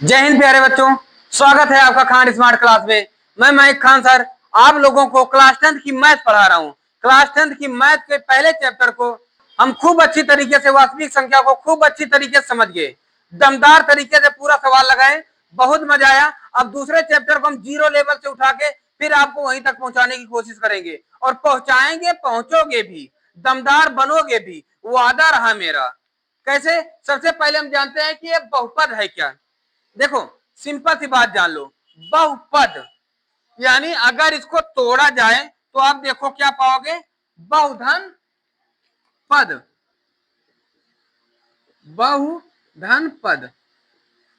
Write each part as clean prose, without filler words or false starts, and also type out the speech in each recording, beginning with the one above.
जय हिंद प्यारे बच्चों। स्वागत है आपका खान स्मार्ट क्लास में। मैं महक खान सर आप लोगों को क्लास 10th की मैथ पढ़ा रहा हूँ। क्लास 10th की मैथ के पहले चैप्टर को हम खूब अच्छी तरीके से वास्तविक संख्या को खूब अच्छी तरीके से समझ गए, दमदार तरीके से पूरा सवाल लगाए, बहुत मजा आया। अब दूसरे चैप्टर को हम जीरो लेवल से उठा के फिर आपको वहीं तक पहुंचाने की कोशिश करेंगे और पहुंचाएंगे, पहुंचोगे भी, दमदार बनोगे भी, वादा रहा मेरा। कैसे? सबसे पहले हम जानते हैं कि ये बहुपद है क्या। देखो, सिंपल सी बात जान लो, बहुपद यानी अगर इसको तोड़ा जाए तो आप देखो क्या पाओगे, बहुधन पद, बहुधन पद,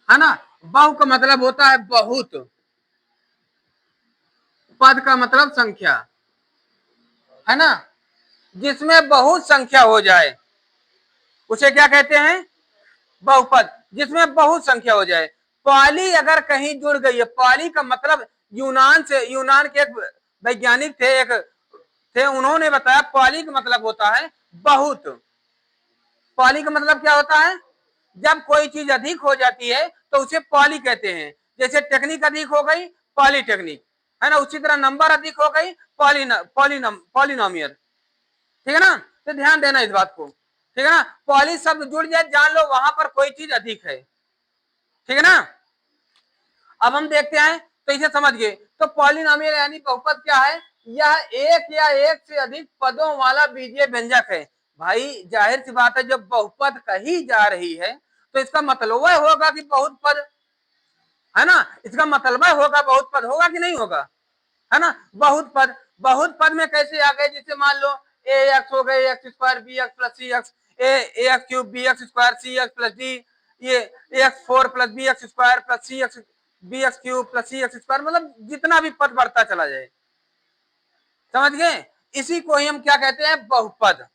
है ना। बहु का मतलब होता है बहुत, पद का मतलब संख्या, है ना। जिसमें बहुत संख्या हो जाए उसे क्या कहते हैं, बहुपद। जिसमें बहुत संख्या हो जाए, पॉली अगर कहीं जुड़ गई है, पॉली का मतलब यूनान के एक वैज्ञानिक थे, उन्होंने बताया पॉली का मतलब होता है बहुत। पॉली का मतलब क्या होता है, जब कोई चीज अधिक हो जाती है तो उसे पॉली कहते हैं। जैसे टेक्निक अधिक हो गई, पॉलीटेक्निक, है ना। उसी तरह नंबर अधिक हो गई, पॉलिनोमियल। ठीक है ना। तो ध्यान देना इस बात को, ठीक है ना। पॉली शब्द जुड़ जाए, जान लो वहां पर कोई चीज अधिक है, ठीक है ना। अब हम देखते हैं, तो इसे समझ गए। तो पॉलिनोमियल यानी बहुपद क्या है, यह एक या एक से अधिक पदों वाला बीजीय व्यंजक है। भाई जाहिर सी बात है, जब बहुपद कही जा रही है तो इसका मतलब होगा कि बहुत पद, है ना। इसका मतलब होगा बहुत पद होगा कि नहीं होगा, है ना। बहुत पद, बहुत पद में कैसे आ गए, जैसे मान लो ए एक्स हो गए, x square b x plus c x, a x cube b x square c x plus d, ये x four plus b x square plus c x b x cube plus c x square, मतलब जितना भी पद बढ़ता चला जाए, समझ गए। इसी को ही हम क्या कहते हैं, बहुपद।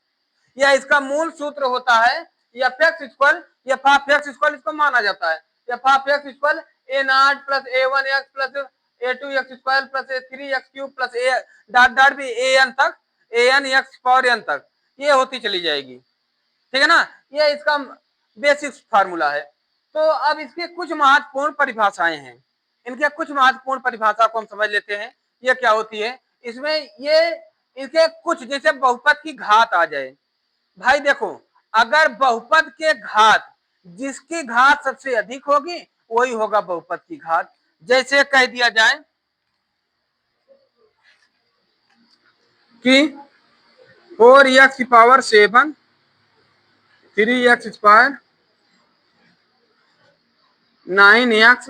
या इसका मूल सूत्र होता है f x equal f of x equal, इसको माना जाता है f of x equal a naught plus a one x plus a two x square plus a three x cube plus a dot dot भी a n तक, a n x power n तक, ये होती चली जाएगी, ठीक है ना। ये इसका बेसिक फार्मूला है। तो अब इसके कुछ महत्वपूर्ण परिभाषाएं हैं, इनके कुछ महत्वपूर्ण परिभाषा को हम समझ लेते हैं, ये क्या होती है। इसमें ये इनके कुछ, जैसे बहुपद की घात आ जाए, भाई देखो, अगर बहुपद के घात, जिसकी घात सबसे अधिक होगी वही होगा बहुपद की घात। जैसे कह दिया जाए कि 4x की power 7, 3x square, 9x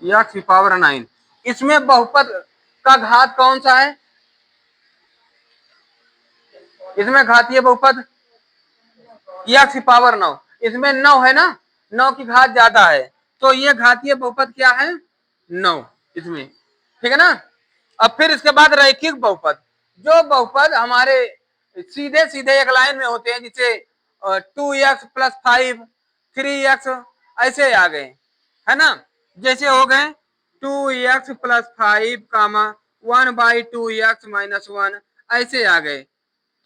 x की पावर 9, इसमें बहुपद का घात कौन सा है, इसमें घातीय बहुपद एक्स की पावर 9, इसमें 9 है ना, 9 की घात ज्यादा है, तो ये घातीय बहुपद क्या है, 9 इसमें, ठीक है ना। अब फिर इसके बाद रैखिक बहुपद, जो बहुपद हमारे सीधे सीधे एक लाइन में होते हैं, जिसे 2x प्लस 5, 3x ऐसे आ गए, है ना। जैसे हो गए 2x प्लस 5 कामा 1/2x माइनस 1, ऐसे आ गए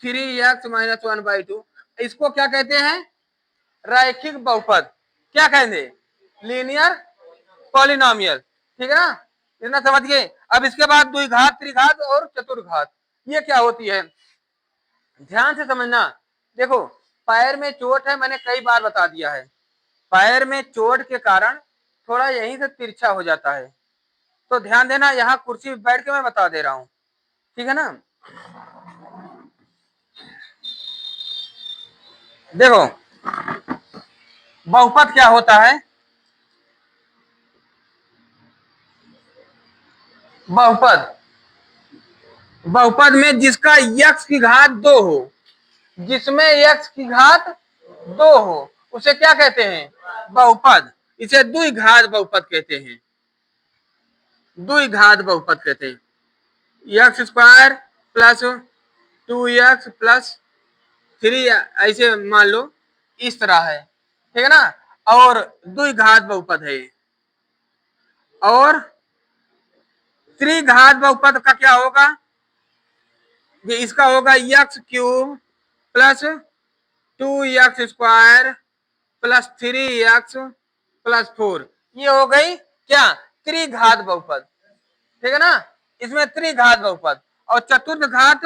3x माइनस 1/2, इसको क्या कहते हैं, रैखिक बहुपद। क्या कहेंगे, लीनियर पॉलिनोमियल, ठीक है ना। इतना समझ गए। अब इसके बाद द्विघात, त्रिघात और चतुर्घात, ये क्या होती है, ध्यान से समझना। देखो, पैर में चोट है, मैंने कई बार बता दिया है, पैर में चोट के कारण थोड़ा यहीं से तिरछा हो जाता है, तो ध्यान देना, यहाँ कुर्सी पे बैठ के मैं बता दे रहा हूँ, ठीक है ना। देखो, बहुपद क्या होता है, बहुपद, बहुपद में जिसका यक्स की घात 2 हो, जिसमें यक्स की घात 2 हो उसे क्या कहते हैं, बहुपद। इसे द्विघात बहुपद कहते हैं, द्विघात बहुपद कहते हैं। X square plus 2x plus 3, ऐसे मान लो, इस तरह है, ठीक है ना। और द्विघात बहुपद है। और त्रिघात बहुपद का क्या होगा, ये इसका होगा x cube plus 2x square plus 3x plus 4। ये हो गई क्या, त्रिघात बहुपद, ठीक है ना। इसमें त्रिघात बहुपद। और चतुर्थ घात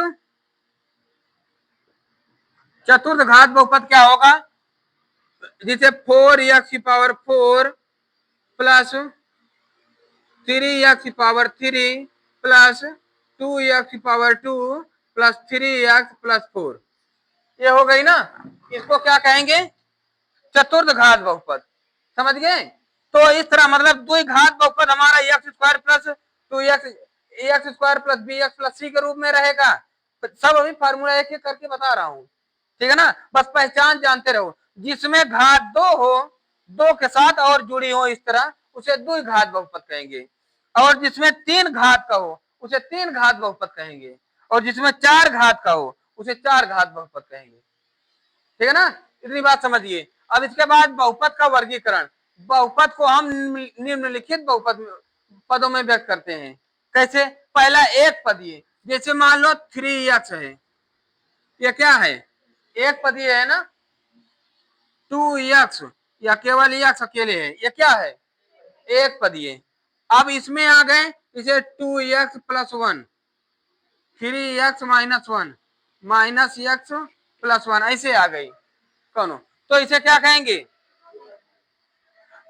बहुपद क्या होगा, जिसे 4x⁴ plus 3x⁴ plus 2x⁴ plus 3x plus 4, ये हो गई ना। इसको क्या कहेंगे, चतुर्थ घात बहुपद, समझ गए। तो इस तरह मतलब द्विघात बहुपद हमारा x² plus 2x plus bx plus c के रूप में रहेगा। सब अभी फार्मूला एक एक करके बता रहा हूं, ठीक है ना। बस पहचान जानते रहो, जिसमें घात 2 हो, 2 के साथ और जुड़ी हो इस तरह, उसे द्विघात बहुपद कहेंगे। और जिसमें 3 घात का हो उसे 3 घात बहुपद कहेंगे। और जिसमें 4 घात का हो उसे 4 घात बहुपद कहेंगे, ठीक है ना। इतनी बात समझिए। अब इसके बाद बहुपद का वर्गीकरण। बहुपद को हम निम्नलिखित बहुपद पदों में व्यक्त करते हैं। कैसे, पहला एक पदीय, जैसे मान लो 3x है, ये क्या है, एक पदीय है ना। 2x या केवल x अकेले है, ये क्या है, एक पदीय। अब इसमें आ गए, इसे 2x plus 1, 3x minus 1, minus x plus 1, ऐसे आ गई कौनो, तो इसे क्या कहेंगे।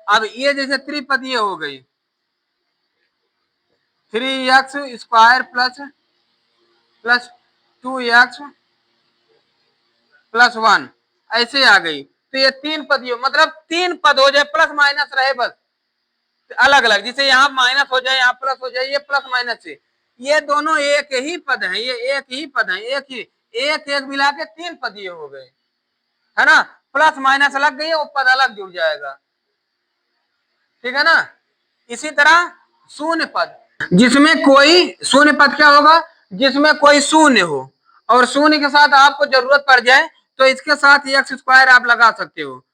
अब ये जैसे त्रिपदीय हो गई, 3x² प्लस 2x प्लस 1, ऐसे आ गई। तो ये 3 पदीय, मतलब 3 पद हो जाए, प्लस माइनस रहे बस अलग अलग, जिसे यहाँ माइनस हो जाए, यहाँ प्लस हो जाए, ये प्लस माइनस से, ये दोनों एक ही पद हैं, ये एक ही पद हैं, एक एक मिला के 3 पदीय हो गए, है ना। प्लस माइनस अलग गई, वो पद अलग जुड़ जाएगा, ठीक है ना। इसी तरह शून्य पद, जिसमें कोई शून्य पद क्या होगा, जिसमें कोई शून्य हो और शून्य के साथ आपको जरूरत पड़ जाए तो इसके साथ x² आप लगा सकते हो,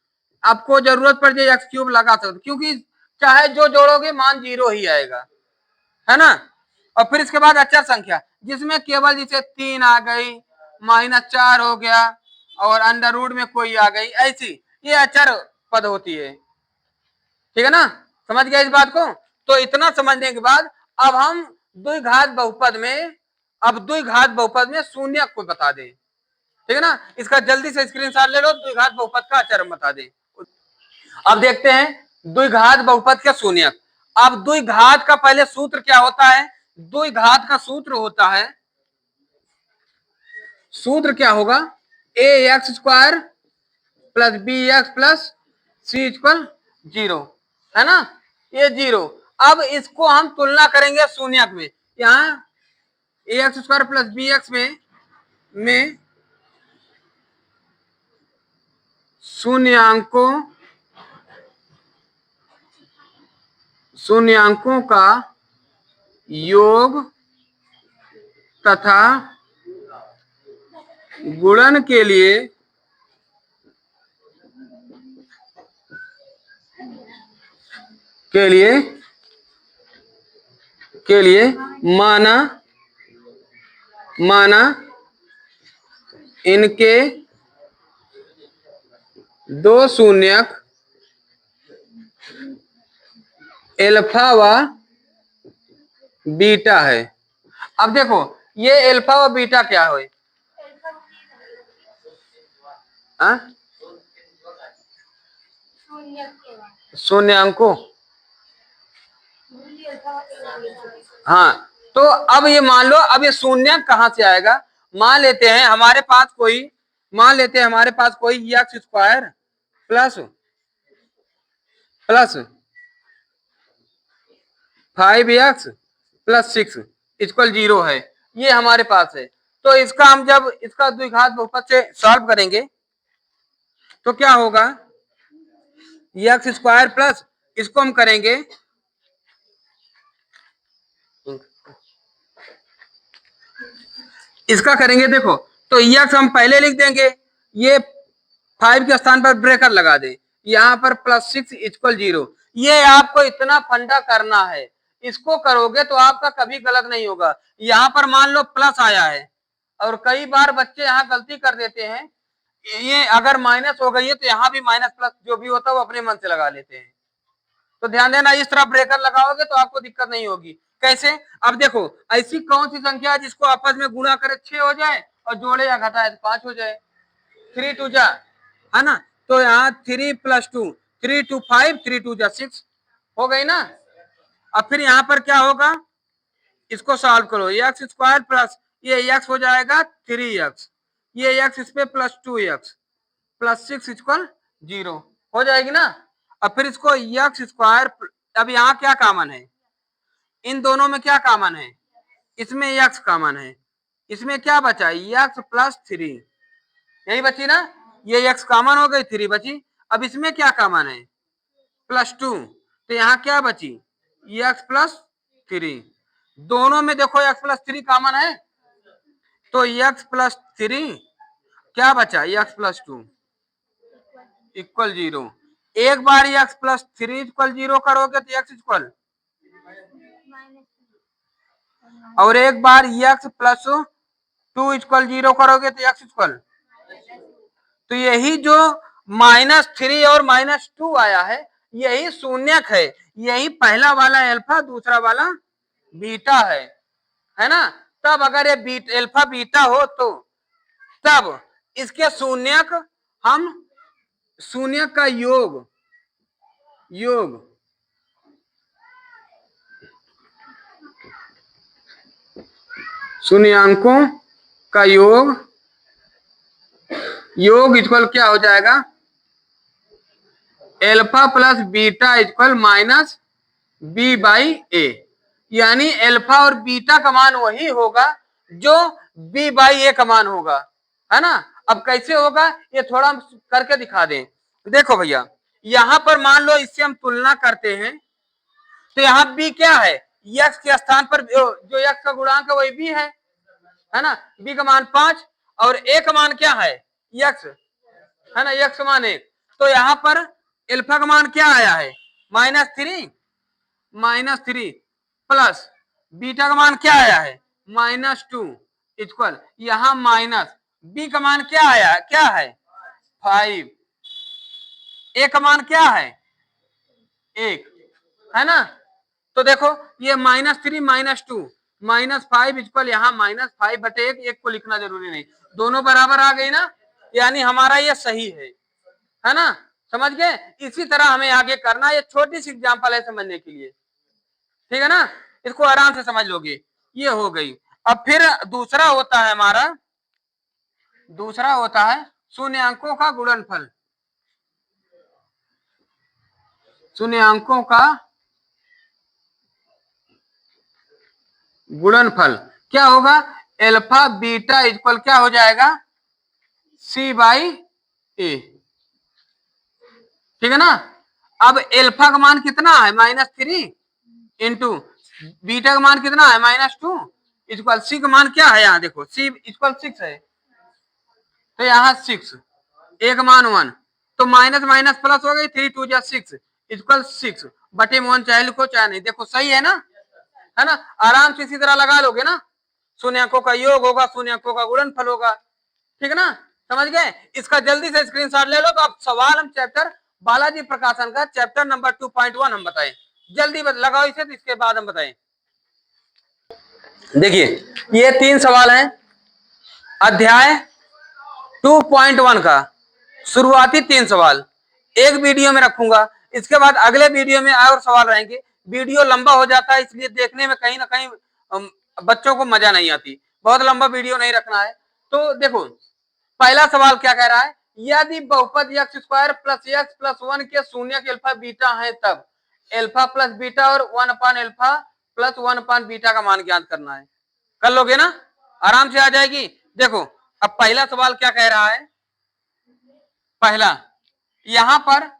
आपको जरूरत पड़ जाए x³ लगा सकते हो, क्योंकि चाहे जो जोड़ोगे मान 0 ही आएगा, है ना। और फिर इसके बाद अचर संख्या, जिसमें केवल जैसे 3 आ गई, -4 हो गया और अंडर रूट में कोई आ गई, ऐसी ये अचर पद होती है, ठीक है ना। समझ गया इस बात को। तो इतना समझने के बाद अब हम द्विघात बहुपद में शून्य को बता दें, ठीक है ना। इसका जल्दी से स्क्रीनशॉट ले लो, द्विघात बहुपद का अचर बता दें। अब देखते हैं द्विघात बहुपद के शून्यक। अब द्विघात का पहले सूत्र क्या होता है, द्विघात का सूत्र होता है, सूत्र क्या होगा, ax² plus bx plus c equal 0, है ना, ये 0। अब इसको हम तुलना करेंगे शून्यक में, यहाँ ax² प्लस bx में शून्यांकों का योग तथा गुणन के लिए माना इनके दो शून्यक एल्फा व बीटा है। अब देखो ये एल्फा व बीटा क्या है, शून्यांकों, हाँ। तो अब ये मान लो, अब ये शून्य कहां से आएगा, मान लेते हैं हमारे पास कोई x² plus 5x plus 6 equal 0 है, ये हमारे पास है। तो इसका हम जब इसका द्विघात बहुपद से सॉल्व करेंगे तो क्या होगा, x² प्लस इसको हम करेंगे, इसका करेंगे, देखो तो x हम पहले लिख देंगे, ये 5 के स्थान पर ब्रेकर लगा दे, यहाँ पर प्लस 6 इक्वल 0। ये आपको इतना फंडा करना है, इसको करोगे तो आपका कभी गलत नहीं होगा। यहाँ पर मान लो प्लस आया है, और कई बार बच्चे यहाँ गलती कर देते हैं, ये अगर माइनस हो गई है तो यहाँ भी माइनस प्लस जो भी होता है वो अपने मन से लगा लेते हैं, तो ध्यान देना, इस तरह ब्रेकर लगाओगे तो आपको दिक्कत नहीं होगी। कैसे? अब देखो, ऐसी कौन सी संख्या है जिसको आपस में गुणा करे 6 हो जाए और जोड़े या घटाए तो 5 हो जाए? 3 2 जा, है ना? तो यहाँ 3 + 2, 3 2 5, 3 2 जा 6 हो गई ना। अब फिर यहाँ पर क्या होगा, इसको सॉल्व करो, एक्स स्क्वायर प्लस ये एक्स हो जाएगा 3x, ये एक्स इस पे प्लस 2x प्लस 6 इक्वल 0 हो जाएगी ना। अब फिर इसको एक्स स्क्वायर, अब यहाँ क्या कॉमन है, इन दोनों में क्या कॉमन है, इसमें एक्स कॉमन है, इसमें क्या बचा, एक्स प्लस 3, यही बची ना, ये एक्स कॉमन हो गई, 3 बची। अब इसमें क्या कॉमन है, +2, तो यहाँ क्या बची, एक्स प्लस 3, दोनों में देखो एक्स प्लस 3 कॉमन है, तो एक्स प्लस 3 क्या बचा, एक्स प्लस 2 इक्वल 0। एक बार एक्स प्लस 3 इक्वल 0 करोगे तो एक्स इक्वल, और एक बार एक्स प्लस 2 इक्वल 0 करोगे तो एक्स इक्वल, तो यही जो -3 और -2 आया है यही शून्यक है, यही पहला वाला अल्फा दूसरा वाला बीटा है ना। तब अगर ये अल्फा बीटा हो तो तब इसके शून्यक हम शून्यक का योग शून्यांकों का योग इक्वल क्या हो जाएगा, alpha plus beta equal -b/a, यानी अल्फा और बीटा का मान वही होगा जो b/a का मान होगा, है ना। अब कैसे होगा ये थोड़ा करके दिखा दें। देखो भैया, यहां पर मान लो इससे हम तुलना करते हैं, तो यहाँ b क्या है, x के स्थान पर जो x का गुणांक है वही b है ना। b का मान 5 और a का मान क्या है, x है ना, x का मान 1, तो यहाँ पर अल्फा का मान क्या आया है, -3 प्लस बीटा का मान क्या आया है, -2 इक्वल, यहाँ माइनस b का मान क्या आया, क्या है 5, a का मान क्या है 1, है ना। तो देखो ये -3 -2 -5 इक्वल, यहाँ -5/1, एक को लिखना जरूरी नहीं, दोनों बराबर आ गई ना, यानी हमारा ये सही है ना। समझ गए? इसी तरह हमें आगे करना, ये छोटी सी एग्जांपल है समझने के लिए, ठीक है ना, इसको आराम से समझ लोगे। ये हो गई। अब फिर दूसरा होता है हमारा, दूसरा होता है शून्यांकों का गुणनफल। शून्यांकों का गुणनफल क्या होगा, अल्फा बीटा इक्वल क्या हो जाएगा, c/a, ठीक है ना। अब अल्फा का मान कितना है, -3 इंटू बीटा का मान कितना है, -2 इक्वल, सी का मान क्या है, यहाँ देखो c इक्वल 6 है, तो यहाँ 6, एक मान 1, तो माइनस माइनस प्लस हो गई, 3 2 जा 6 इक्वल 6 बटे में 1 चाहे लिखो चाहे नहीं, देखो सही है ना, है ना। आराम से इसी तरह लगा लोगे ना, शून्यकों का योग होगा, शून्यकों का गुणनफल होगा, ठीक है ना। समझ गए? इसका जल्दी से स्क्रीनशॉट ले लो। तो अब सवाल हम चैप्टर बालाजी प्रकाशन का चैप्टर नंबर 2.1 हम बताएं, जल्दी लगाओ इसे, तो इसके बाद हम बताएं। देखिए ये 3 सवाल हैं अध्याय 2.1 का, शुरुआती 3 सवाल एक वीडियो में रखूंगा, इसके बाद अगले वीडियो में और सवाल रहेंगे। वीडियो लंबा हो जाता है, इसलिए देखने में कहीं ना कहीं बच्चों को मजा नहीं आती, बहुत लंबा वीडियो नहीं रखना है। तो देखो पहला सवाल क्या कह रहा है, यदि बहुपद x² + x + 1 के शून्यक अल्फा बीटा है तब अल्फा प्लस बीटा और 1/अल्फा + 1/बीटा का मान ज्ञात करना है। कर लोगे ना, आराम से आ जाएगी। देखो अब पहला सवाल क्या कह रहा है, पहला यहां पर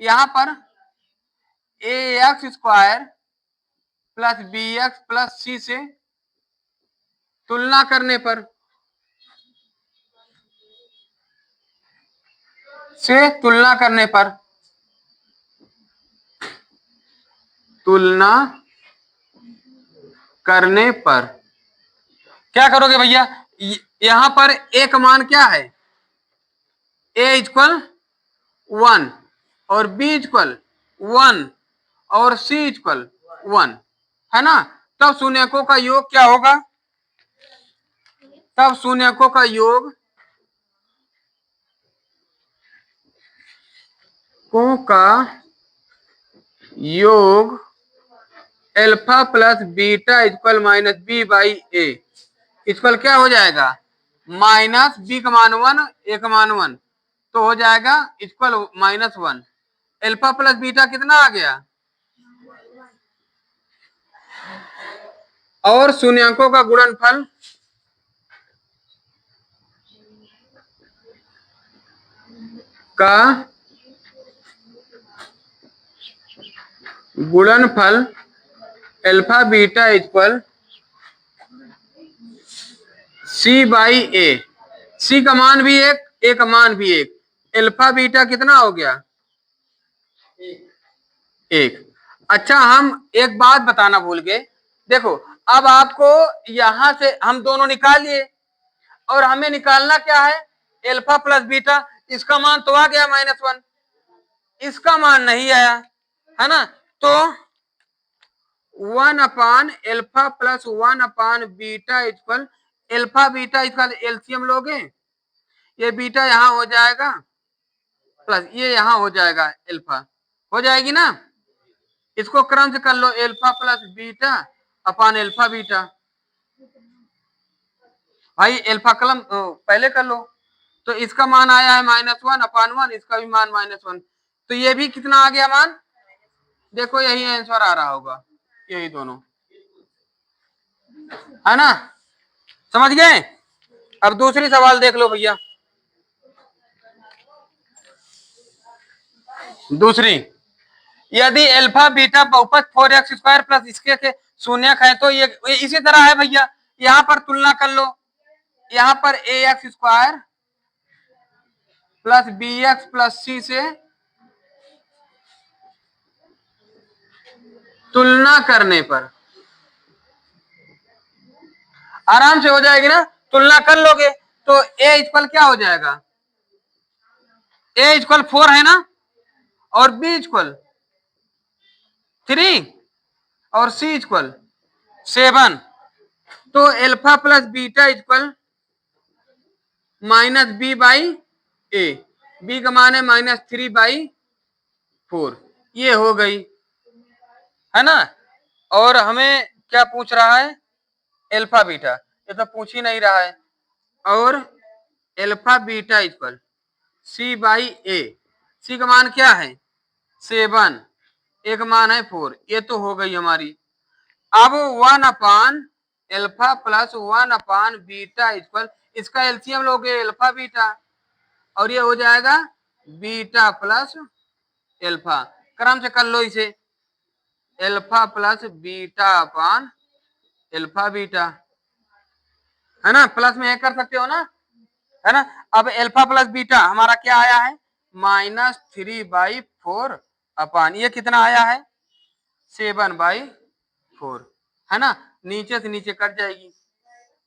ax² + bx + c से तुलना करने पर, तुलना करने पर क्या करोगे भैया, यहां पर a का मान क्या है, a इक्वल 1 और b इक्वल 1 और सी इक्वल 1, है ना। तब शून्यकों का योग क्या होगा? तब शून्यकों का योग alpha plus beta equal minus b by a equal क्या हो जाएगा? माइनस बी का मान 1, ए का मान 1, तो हो जाएगा इक्वल -1। अल्फा प्लस बीटा कितना आ गया? और शून्यकों का गुणनफल alpha beta equal C by ए। सी का मान भी एक, ए का मान भी एक, अल्फा बीटा कितना हो गया? एक। अच्छा, हम एक बात बताना भूल गए। देखो, अब आपको यहां से हम दोनों निकाल लिए और हमें निकालना क्या है? Alpha plus beta. इसका मान तो आ गया -1, इसका मान नहीं आया, है ना। तो 1 अपान अल्फा प्लस 1 अपान बीटा इक्वल अल्फा बीटा इसका एलसीएम लोगे, ये बीटा यहां हो जाएगा प्लस ये यहां हो जाएगा, अल्फा हो जाएगी ना। इसको क्रम से कर लो, alpha plus beta upon alpha beta. भाई अल्फा कलम पहले कर लो। तो इसका मान आया है -1 अपान 1, इसका भी मान -1, तो ये भी कितना आ गया मान? देखो यही आंसर आ रहा होगा, यही दोनों, है ना। समझ गए? अब दूसरी सवाल देख लो भैया। दूसरी, यदि अल्फा बीटा बहुपद 4x² प्लस इसके के शून्यक है तो ये इसी तरह है भैया। यहां पर तुलना कर लो, यहां पर ax² plus bx plus c से तुलना करने पर आराम से हो जाएगी ना। तुलना कर लोगे तो a इक्वल क्या हो जाएगा? a इक्वल 4 है ना, और b इक्वल 3 और c इक्वल 7। तो alpha plus beta equal -b by A, b का मान है -3/4, ये हो गई, है ना। और हमें क्या पूछ रहा है? अल्फा बीटा, ये तो पूछ ही नहीं रहा है। और alpha beta equal C by ए, सी का मान क्या है? 7, ए का मान है 4, ये तो हो गई हमारी। अब 1 अपान अल्फा प्लस 1 अपान बीटा इक्वल, इसका एलसीएम लोगे अल्फा बीटा, और ये हो जाएगा बीटा प्लस अल्फा। क्रम से कर लो इसे, alpha plus beta upon alpha beta, है ना। प्लस में कर सकते हो ना, है ना। अब अल्फा प्लस बीटा हमारा क्या आया है? -3/4 अपान ये कितना आया है? 7/4, है ना। नीचे से नीचे कट जाएगी,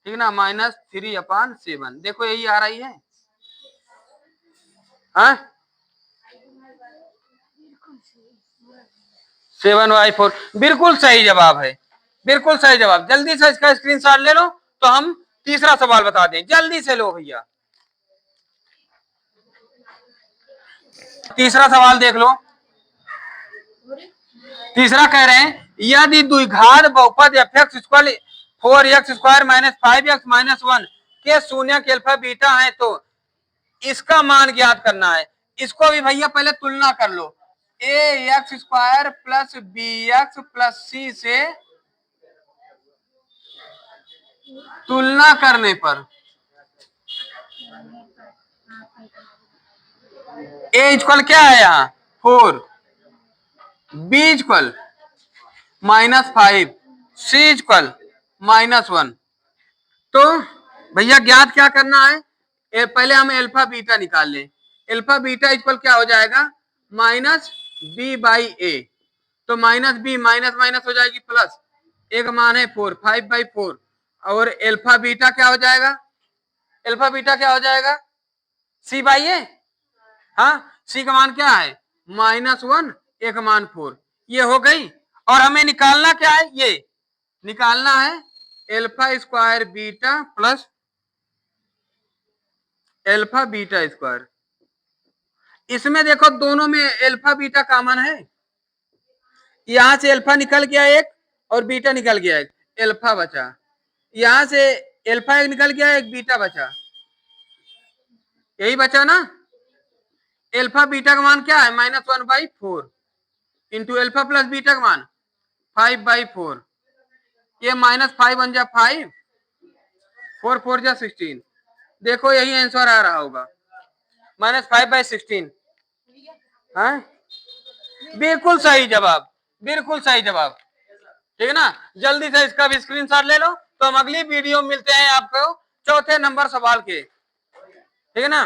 ठीक ना। -3/7, देखो यही आ रही है, हाँ 7/4, बिल्कुल सही जवाब है, बिल्कुल सही जवाब। जल्दी से इसका स्क्रीनशॉट ले लो तो हम तीसरा सवाल बता दें, जल्दी से लो भैया। तीसरा सवाल देख लो। तीसरा कह रहे हैं, यदि द्विघात बहुपद fx इक्वल 4x² - 5x - 1 के शून्यक अल्फा बीटा है तो इसका मान ज्ञात करना है। इसको भी भैया पहले तुलना कर लो, ax² plus bx plus c से तुलना करने पर a इक्वल क्या है? यहाँ 4, b इक्वल -5, c इक्वल -1। तो भैया ज्ञात क्या करना है? पहले हमें अल्फा बीटा निकाल लें। अल्फा बीटा इक्वल क्या हो जाएगा? -b/a, तो -b माइनस माइनस हो जाएगी प्लस, ए का मान है 4, 5/4, और अल्फा बीटा क्या हो जाएगा? अल्फा बीटा क्या हो जाएगा? c/a, हाँ, c का मान क्या है? -1, ए का मान 4, ये हो गई। और हमें निकालना क्या है, ये निकालना है alpha square beta plus alpha beta square. इसमें देखो दोनों में एल्फा बीटा कॉमन है, यहां से एल्फा निकल गया एक और बीटा निकल गया एक, एल्फा बचा। यहां से एल्फा एक निकल गया एक बीटा बचा, यही बचा ना। एल्फा बीटा का मान क्या है, -1/4 इंटू एल्फा प्लस बीटा का मान 5/4। ये -5 बन जा 5, 4 4 जा 16। देखो यही आंसर आ रहा होगा, -5/16। हाँ बिल्कुल सही जवाब, बिल्कुल सही जवाब। ठीक है ना, जल्दी से इसका भी स्क्रीनशॉट ले लो। तो हम अगली वीडियो में मिलते हैं आपको चौथे नंबर सवाल के। ठीक है ना।